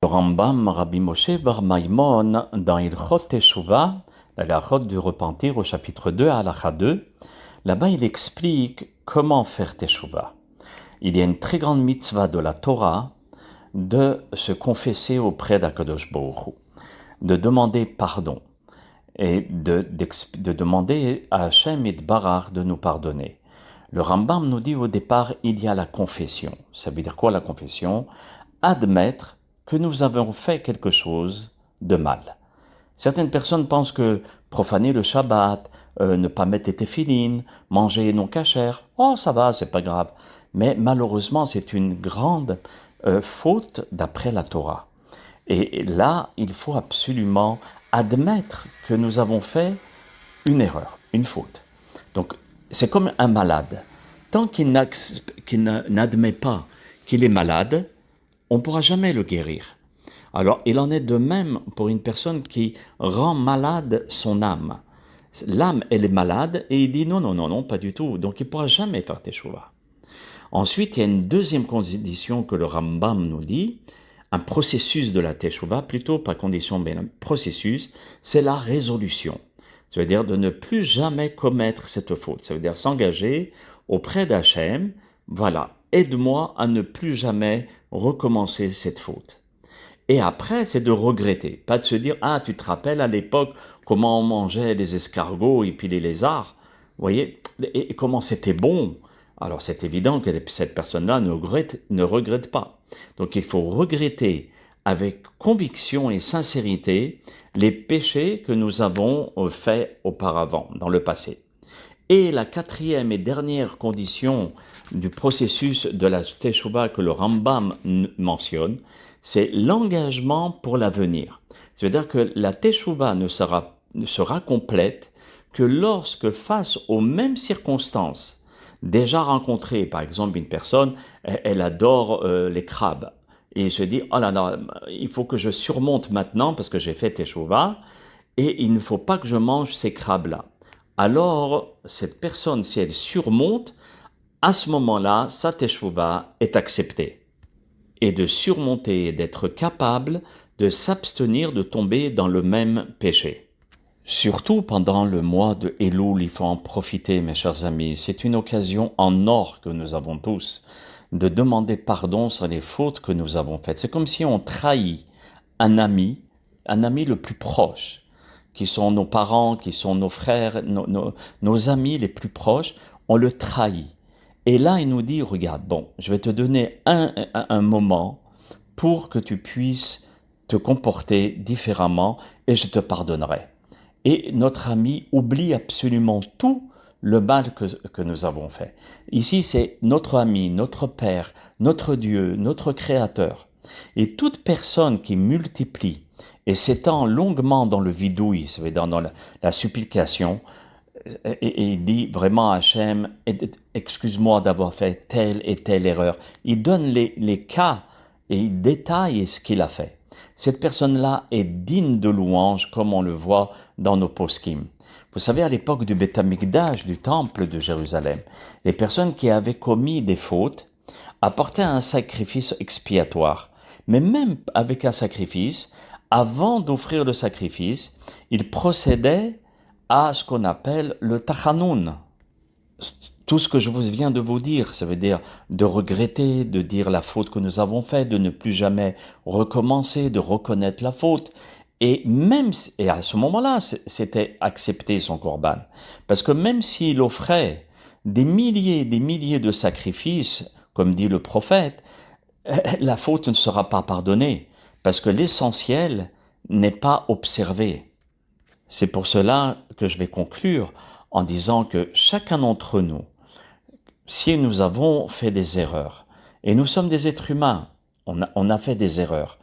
Rambam Rabbi Moshe Bar Maimon dans Ilchot Teshuvah, la halachot du repentir au chapitre 2 à halakha 2, là-bas il explique comment faire Teshuvah. Il y a une très grande mitzvah de la Torah de se confesser auprès d'Akadosh Baruch Hu, de demander pardon et de demander à Hashem Yitbarach de nous pardonner. Le Rambam nous dit au départ, il y a la confession. Ça veut dire quoi la confession? Admettre que nous avons fait quelque chose de mal. Certaines personnes pensent que profaner le Shabbat, ne pas mettre des téphilines, manger non cachère, oh ça va, c'est pas grave. Mais malheureusement, c'est une grande faute d'après la Torah. Et là, il faut absolument admettre que nous avons fait une erreur, une faute. Donc, c'est comme un malade. Tant qu'il n'admet pas qu'il est malade, on ne pourra jamais le guérir. Alors, il en est de même pour une personne qui rend malade son âme. L'âme, elle est malade et il dit non, pas du tout. Donc, il ne pourra jamais faire Teshuvah. Ensuite, il y a une deuxième condition que le Rambam nous dit, un processus de la Teshuvah, plutôt pas condition, mais un processus, c'est la résolution. Ça veut dire de ne plus jamais commettre cette faute. Ça veut dire s'engager auprès d'Hachem, voilà, aide-moi à ne plus jamais recommencer cette faute. Et après, c'est de regretter, pas de se dire, ah, tu te rappelles à l'époque comment on mangeait les escargots et puis les lézards, vous voyez, et comment c'était bon. Alors c'est évident que cette personne-là ne regrette pas. Donc il faut regretter avec conviction et sincérité les péchés que nous avons faits auparavant, dans le passé. Et la quatrième et dernière condition du processus de la Teshuvah que le Rambam mentionne, c'est l'engagement pour l'avenir. C'est-à-dire que la Teshuvah ne sera complète que lorsque, face aux mêmes circonstances déjà rencontrées, par exemple une personne, elle adore les crabes, et elle se dit, oh là là, il faut que je surmonte maintenant parce que j'ai fait Teshuvah, et il ne faut pas que je mange ces crabes-là. Alors, cette personne, si elle surmonte, à ce moment-là, sa Teshuvah est acceptée. Et de surmonter, d'être capable de s'abstenir de tomber dans le même péché. Surtout pendant le mois de Elul, il faut en profiter, mes chers amis. C'est une occasion en or que nous avons tous de demander pardon sur les fautes que nous avons faites. C'est comme si on trahit un ami le plus proche, qui sont nos parents, qui sont nos frères, nos amis les plus proches, on le trahit. Et là, il nous dit, regarde, bon, je vais te donner un moment pour que tu puisses te comporter différemment et je te pardonnerai. Et notre ami oublie absolument tout le mal que nous avons fait. Ici, c'est notre ami, notre Père, notre Dieu, notre Créateur. Et toute personne qui multiplie et s'étend longuement dans le vidouille, c'est-à-dire dans la supplication, et il dit vraiment à Hachem, excuse-moi d'avoir fait telle et telle erreur. Il donne les cas et il détaille ce qu'il a fait. Cette personne-là est digne de louange comme on le voit dans nos poskim. Vous savez, à l'époque du Beth Amikdash, du temple de Jérusalem, les personnes qui avaient commis des fautes apportaient un sacrifice expiatoire. Mais même avec un sacrifice, avant d'offrir le sacrifice, ils procédaient à ce qu'on appelle le tachanoun. Tout ce que je viens de vous dire, ça veut dire de regretter, de dire la faute que nous avons faite, de ne plus jamais recommencer, de reconnaître la faute. Et à ce moment-là, c'était accepter son korban. Parce que même s'il offrait des milliers de sacrifices, comme dit le prophète, la faute ne sera pas pardonnée. Parce que l'essentiel n'est pas observé. C'est pour cela que je vais conclure en disant que chacun d'entre nous, si nous avons fait des erreurs, et nous sommes des êtres humains, on a fait des erreurs,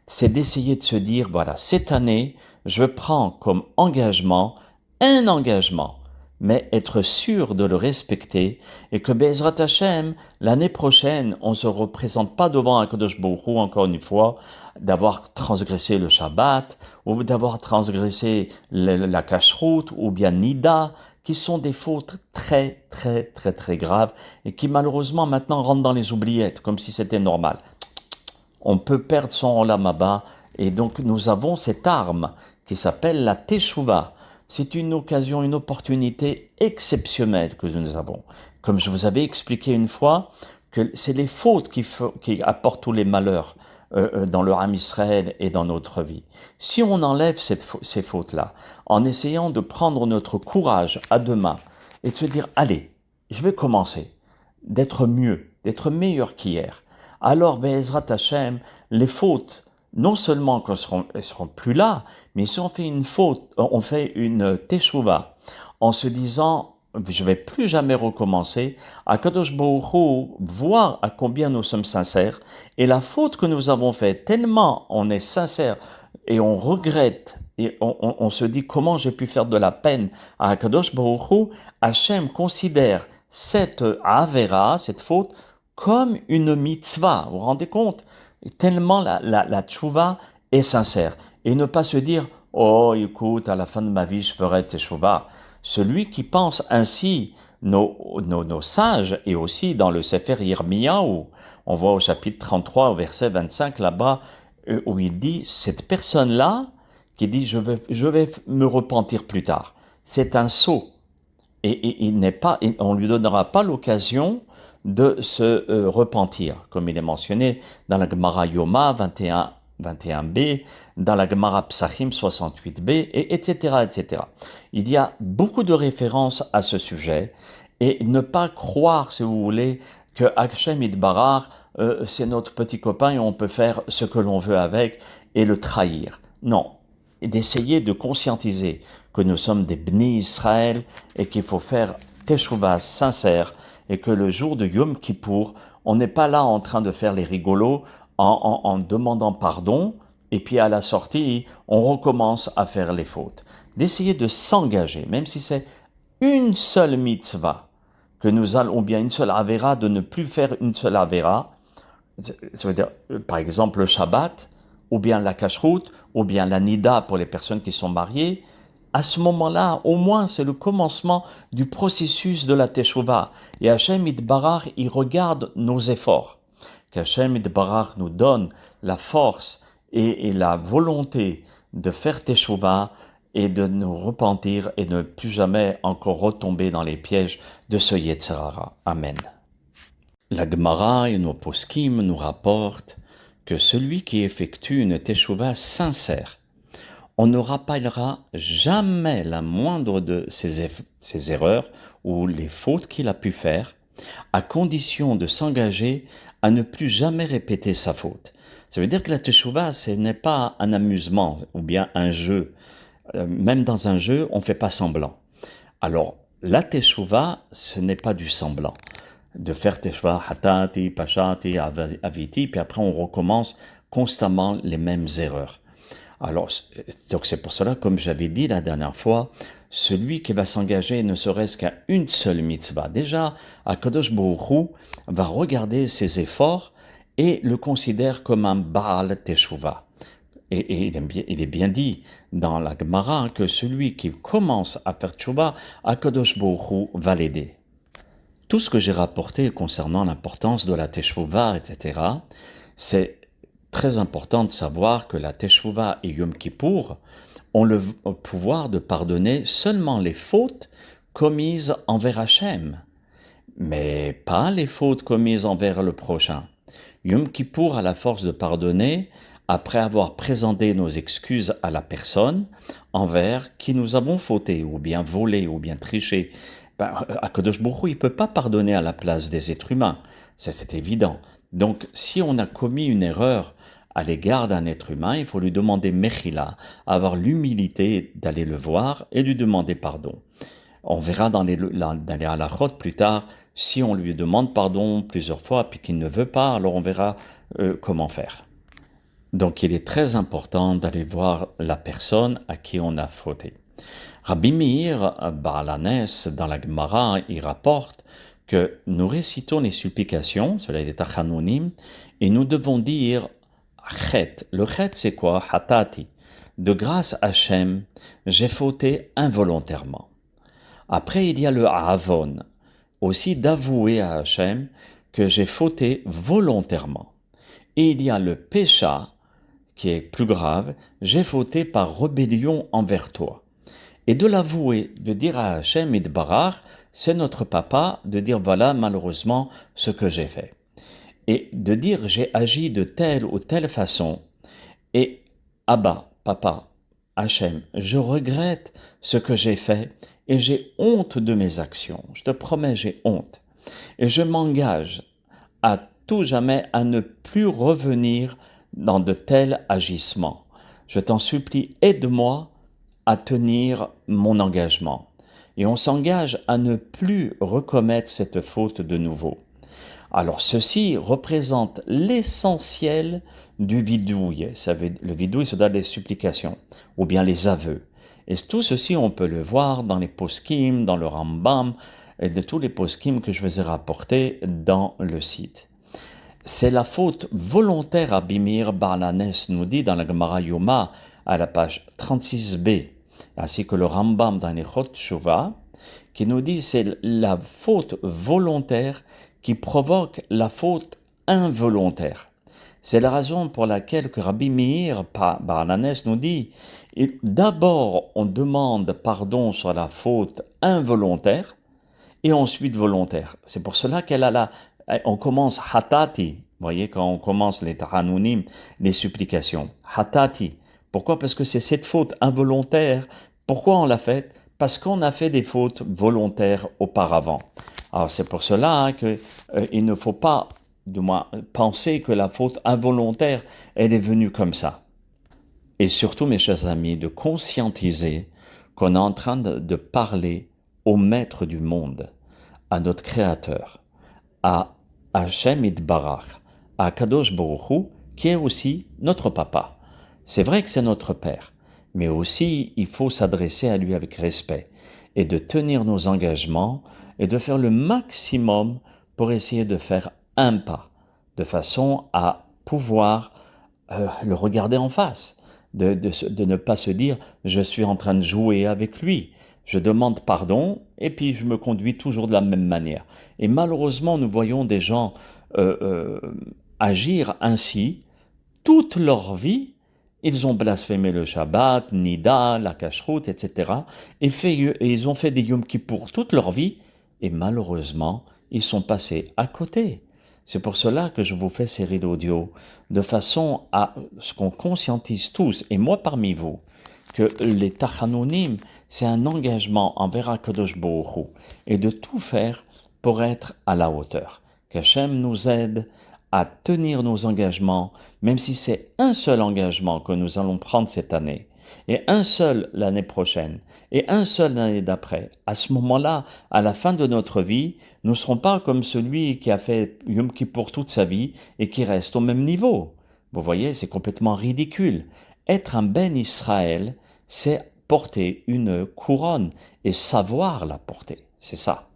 c'est d'essayer de se dire, voilà, cette année, je prends comme engagement, un engagement, mais être sûr de le respecter et que Be'ezrat Hashem, l'année prochaine, on ne se représente pas devant Akadosh Baruch Hu, encore une fois, d'avoir transgressé le Shabbat ou d'avoir transgressé la cacheroute ou bien Nida, qui sont des fautes très graves et qui malheureusement maintenant rentrent dans les oubliettes, comme si c'était normal. on peut perdre son olam haba, et donc nous avons cette arme qui s'appelle la teshuva. C'est une occasion, une opportunité exceptionnelle que nous avons. Comme je vous avais expliqué une fois, que c'est les fautes qui apportent tous les malheurs dans le Ham Israël et dans notre vie. Si on enlève ces fautes-là, en essayant de prendre notre courage à deux mains et de se dire, allez, je vais commencer d'être mieux, d'être meilleur qu'hier, alors, Be'ezrat Hashem, les fautes, non seulement elles seront plus là, mais si on fait une faute, on fait une teshuva, en se disant, je vais plus jamais recommencer, Akadosh Baruch Hu voit à combien nous sommes sincères, et la faute que nous avons faite, tellement on est sincère, et on regrette, et on se dit comment j'ai pu faire de la peine à Akadosh Baruch Hu, Hashem considère cette avera, cette faute, comme une mitzvah. Vous vous rendez compte? Tellement la tchouva est sincère. Et ne pas se dire, oh, écoute, à la fin de ma vie, je ferai tchouva. Celui qui pense ainsi, nos sages, et aussi dans le Sefer Yirmiyahu, on voit au chapitre 33, au verset 25, là-bas, où il dit, cette personne-là, qui dit, je vais me repentir plus tard. C'est un sot. Et on lui donnera pas l'occasion de se repentir, comme il est mentionné dans la Gemara Yoma 21b, dans la Gemara Psachim 68b, etc., etc. Il y a beaucoup de références à ce sujet, et ne pas croire, si vous voulez, que Hashem Yitbarach, c'est notre petit copain et on peut faire ce que l'on veut avec et le trahir. Non, et d'essayer de conscientiser que nous sommes des Bnei Israël et qu'il faut faire teshuva sincère et que le jour de Yom Kippour, on n'est pas là en train de faire les rigolos en demandant pardon et puis à la sortie, on recommence à faire les fautes. D'essayer de s'engager, même si c'est une seule mitzvah, que nous allons, ou bien une seule avéra, de ne plus faire une seule avéra, ça veut dire, par exemple, le Shabbat, ou bien la Kashrut, ou bien la Nida pour les personnes qui sont mariées, à ce moment-là, au moins, c'est le commencement du processus de la Teshuvah. Et Hashem Yitbarach, il regarde nos efforts. Qu'Hashem Yitbarach nous donne la force et la volonté de faire Teshuvah et de nous repentir et ne plus jamais encore retomber dans les pièges de ce Yetzer Hara. Amen. La Gemara et nos poskim nous rapportent que celui qui effectue une Teshuvah sincère, on ne rappellera jamais la moindre de ses erreurs ou les fautes qu'il a pu faire, à condition de s'engager à ne plus jamais répéter sa faute. Ça veut dire que la Teshuvah, ce n'est pas un amusement ou bien un jeu. Même dans un jeu, on ne fait pas semblant. Alors, la Teshuvah, ce n'est pas du semblant. De faire Teshuvah, hatati, pashati, aviti, puis après on recommence constamment les mêmes erreurs. Alors, donc c'est pour cela, comme j'avais dit la dernière fois, celui qui va s'engager ne serait-ce qu'à une seule mitzvah. Déjà, Akadosh Baruch Hu va regarder ses efforts et le considère comme un Baal Teshuvah. Et il est bien dit dans la Gemara que celui qui commence à faire Teshuvah, Akadosh Baruch Hu va l'aider. Tout ce que j'ai rapporté concernant l'importance de la Teshuvah, etc., c'est très important de savoir que la Teshuvah et Yom Kippour ont le pouvoir de pardonner seulement les fautes commises envers Hachem, mais pas les fautes commises envers le prochain. Yom Kippour a la force de pardonner après avoir présenté nos excuses à la personne envers qui nous avons fauté, ou bien volé, ou bien triché. Akadosh Baruch Hu, il ne peut pas pardonner à la place des êtres humains, c'est évident. Donc, si on a commis une erreur à l'égard d'un être humain, il faut lui demander mechila, avoir l'humilité d'aller le voir et lui demander pardon. On verra dans les halachot plus tard, si on lui demande pardon plusieurs fois puis qu'il ne veut pas, alors on verra comment faire. Donc, il est très important d'aller voir la personne à qui on a fauté. Rabbi Meir Baal Hanes, dans la Gemara, il rapporte que nous récitons les supplications, cela est Tachanonim, et nous devons dire Chet. Le Chet, c'est quoi? Hatati. De grâce à Hachem, j'ai fauté involontairement. Après, il y a le Avon, aussi d'avouer à Hachem que j'ai fauté volontairement. Et il y a le pécha, qui est plus grave, j'ai fauté par rébellion envers toi. Et de l'avouer, de dire à Hachem Idbarach, c'est notre papa, de dire voilà malheureusement ce que j'ai fait. Et de dire j'ai agi de telle ou telle façon, et Abba, papa, Hachem, je regrette ce que j'ai fait et j'ai honte de mes actions. Je te promets, j'ai honte. Et je m'engage à tout jamais à ne plus revenir dans de tels agissements. Je t'en supplie, aide-moi à tenir mon engagement. Et on s'engage à ne plus recommettre cette faute de nouveau. Alors ceci représente l'essentiel du vidouille. Le vidouille, c'est dans les supplications, ou bien les aveux. Et tout ceci, on peut le voir dans les poskim, dans le Rambam, et de tous les poskim que je vous ai rapportés dans le site. C'est la faute volontaire, Abimir Barlanes nous dit dans la Gemara Yoma, à la page 36b, ainsi que le Rambam dans les Chot Shuvah, qui nous dit c'est la faute volontaire qui provoque la faute involontaire. C'est la raison pour laquelle que Rabbi Meir Barlanes nous dit d'abord on demande pardon sur la faute involontaire et ensuite volontaire. C'est pour cela on commence hatati, vous voyez, quand on commence les tahanunim, les supplications. Hatati. Pourquoi? Parce que c'est cette faute involontaire. Pourquoi on l'a faite? Parce qu'on a fait des fautes volontaires auparavant. Alors c'est pour cela qu'il ne faut pas, du moins, penser que la faute involontaire, elle est venue comme ça. Et surtout, mes chers amis, de conscientiser qu'on est en train de parler au maître du monde, à notre Créateur, à Hachem Idbarach, à Kadosh Baruch Hu, qui est aussi notre papa. C'est vrai que c'est notre père, mais aussi il faut s'adresser à lui avec respect et de tenir nos engagements et de faire le maximum pour essayer de faire un pas, de façon à pouvoir le regarder en face, de ne pas se dire « je suis en train de jouer avec lui ». Je demande pardon et puis je me conduis toujours de la même manière. Et malheureusement, nous voyons des gens agir ainsi toute leur vie. Ils ont blasphémé le Shabbat, Nida, la Kashrut, etc. Et ils ont fait des Yom Kippour toute leur vie. Et malheureusement, ils sont passés à côté. C'est pour cela que je vous fais ces série d'audio, de façon à ce qu'on conscientise tous, et moi parmi vous, que les tachanonim, c'est un engagement envers HaKadosh Baruch Hu, et de tout faire pour être à la hauteur. Qu'Hachem nous aide à tenir nos engagements, même si c'est un seul engagement que nous allons prendre cette année, et un seul l'année prochaine, et un seul l'année d'après. À ce moment-là, à la fin de notre vie, nous ne serons pas comme celui qui a fait Yom Kippour toute sa vie et qui reste au même niveau. Vous voyez, c'est complètement ridicule. Être un ben Israël, c'est porter une couronne et savoir la porter. C'est ça.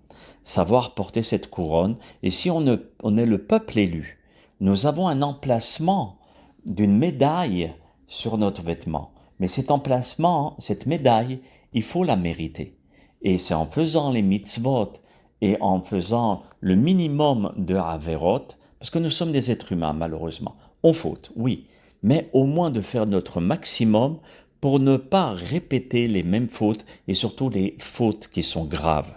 Savoir porter cette couronne. Et si on est le peuple élu, nous avons un emplacement d'une médaille sur notre vêtement. Mais cet emplacement, cette médaille, il faut la mériter. Et c'est en faisant les mitzvot et en faisant le minimum de averot, parce que nous sommes des êtres humains malheureusement. On faute, oui, mais au moins de faire notre maximum pour ne pas répéter les mêmes fautes et surtout les fautes qui sont graves,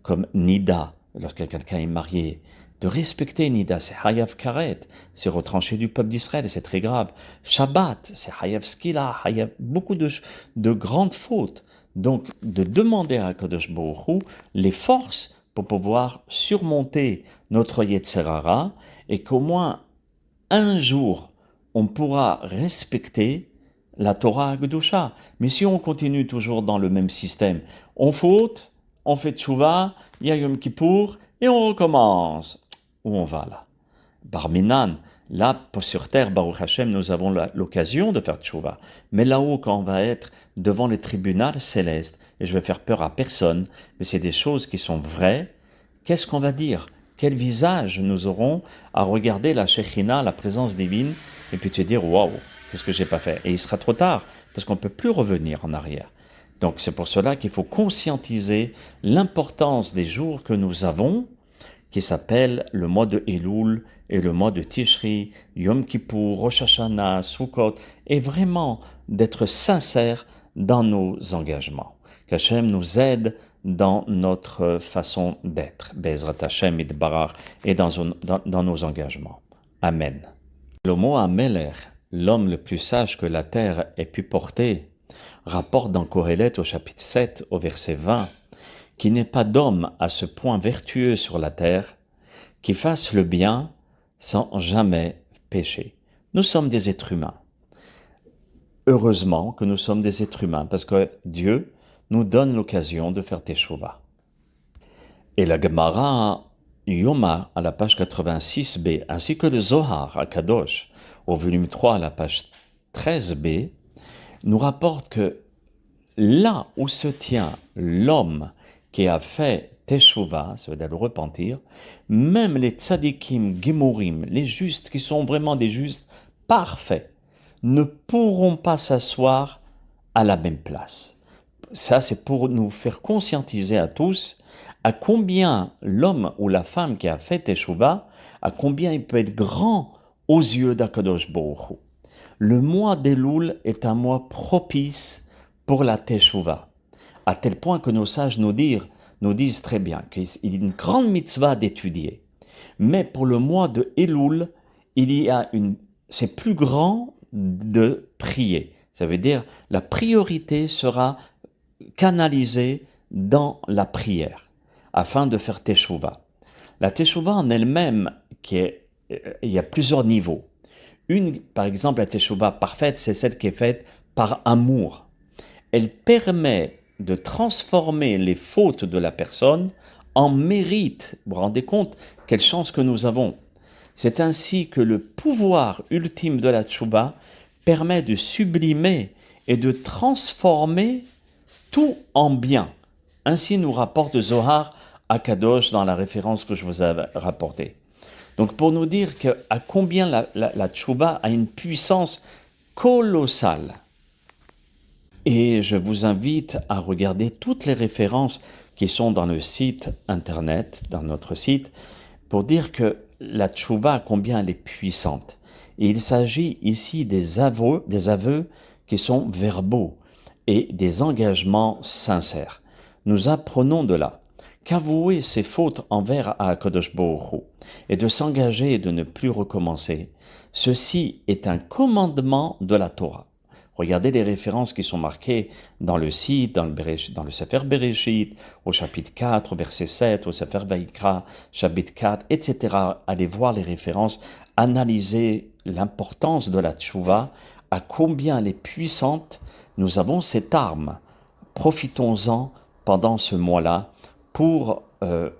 comme Nida, lorsque quelqu'un est marié, de respecter Nida, c'est Hayav Karet, c'est retranché du peuple d'Israël, c'est très grave. Shabbat, c'est Hayav Skila, Hayav, beaucoup de grandes fautes. Donc, de demander à Kadosh Baruch Hu les forces pour pouvoir surmonter notre Yetzerara et qu'au moins un jour, on pourra respecter la Torah Kedusha. Mais si on continue toujours dans le même système, on faute, on fait tchouva, il y a Yom Kippour, et on recommence. Où on va là? Barminan, là, sur terre, Baruch Hashem, nous avons l'occasion de faire tchouva. Mais là-haut, quand on va être devant le tribunal céleste, et je vais faire peur à personne, mais c'est des choses qui sont vraies, qu'est-ce qu'on va dire? Quel visage nous aurons à regarder la Shekhinah, la présence divine, et puis te dire, waouh, qu'est-ce que j'ai pas fait? Et il sera trop tard, parce qu'on ne peut plus revenir en arrière. Donc c'est pour cela qu'il faut conscientiser l'importance des jours que nous avons, qui s'appelle le mois de Elul et le mois de Tishri, Yom Kippour, Rosh Hashanah, Sukkot, et vraiment d'être sincère dans nos engagements. Qu'Hachem nous aide dans notre façon d'être, Bezrat Hashem Yitbarach, et dans nos engagements. Amen. Le mot Ameler, l'homme le plus sage que la terre ait pu porter, rapporte dans Corélette au chapitre 7, au verset 20, qu'il n'est pas d'homme à ce point vertueux sur la terre qui fasse le bien sans jamais pécher. Nous sommes des êtres humains. Heureusement que nous sommes des êtres humains, parce que Dieu nous donne l'occasion de faire Teshuvah. Et la Gemara Yoma à la page 86b, ainsi que le Zohar à Kadosh au volume 3 à la page 13b, nous rapportent que là où se tient l'homme qui a fait Teshuvah, ça veut dire le repentir, même les tzadikim, gemurim, les justes qui sont vraiment des justes parfaits, ne pourront pas s'asseoir à la même place. Ça, c'est pour nous faire conscientiser à tous à combien l'homme ou la femme qui a fait Teshuvah, à combien il peut être grand aux yeux d'Akadosh Baruch Hu. Le mois d'Elul est un mois propice pour la Teshuvah, à tel point que nos sages nous disent très bien qu'il y a une grande mitzvah d'étudier. Mais pour le mois de Elul, c'est plus grand de prier. Ça veut dire la priorité sera canalisée dans la prière, afin de faire Teshuvah. La Teshuvah en elle-même, il y a plusieurs niveaux. Par exemple, la Teshuvah parfaite, c'est celle qui est faite par amour. Elle permet de transformer les fautes de la personne en mérite. Vous vous rendez compte quelle chance que nous avons. C'est ainsi que le pouvoir ultime de la Teshuvah permet de sublimer et de transformer tout en bien. Ainsi nous rapporte Zohar à Kadosh dans la référence que je vous ai rapportée. Donc pour nous dire à combien la Teshuvah a une puissance colossale. Et je vous invite à regarder toutes les références qui sont dans le site internet, dans notre site, pour dire que la Teshuvah, combien elle est puissante. Et il s'agit ici des aveux qui sont verbaux et des engagements sincères. Nous apprenons de là qu'avouer ses fautes envers Akadosh Baruch Hu et de s'engager et de ne plus recommencer, ceci est un commandement de la Torah. Regardez les références qui sont marquées dans le site, dans le Sefer Bereshit, au chapitre 4, au verset 7, au Sefer Vaikra, chapitre 4, etc. Allez voir les références, analysez l'importance de la Teshuvah, à combien elle est puissante. Nous avons cette arme. Profitons-en pendant ce mois-là pour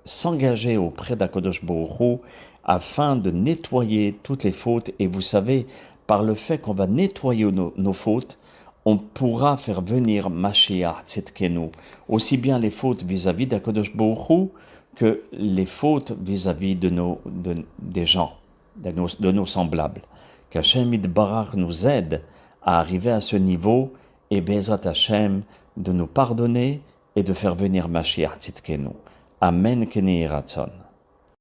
s'engager auprès d'Akadosh Baruch Hu afin de nettoyer toutes les fautes. Et vous savez, par le fait qu'on va nettoyer nos fautes, on pourra faire venir Mashiach Tzidkenu, aussi bien les fautes vis-à-vis d'Akadosh Baruch Hu que les fautes vis-à-vis des gens, de nos semblables. Qu'Hachem Yitbarach nous aide à arriver à ce niveau et Bezrat Hashem de nous pardonner et de faire venir Mashiach Tzidkenu. Amen Keni Ratzon.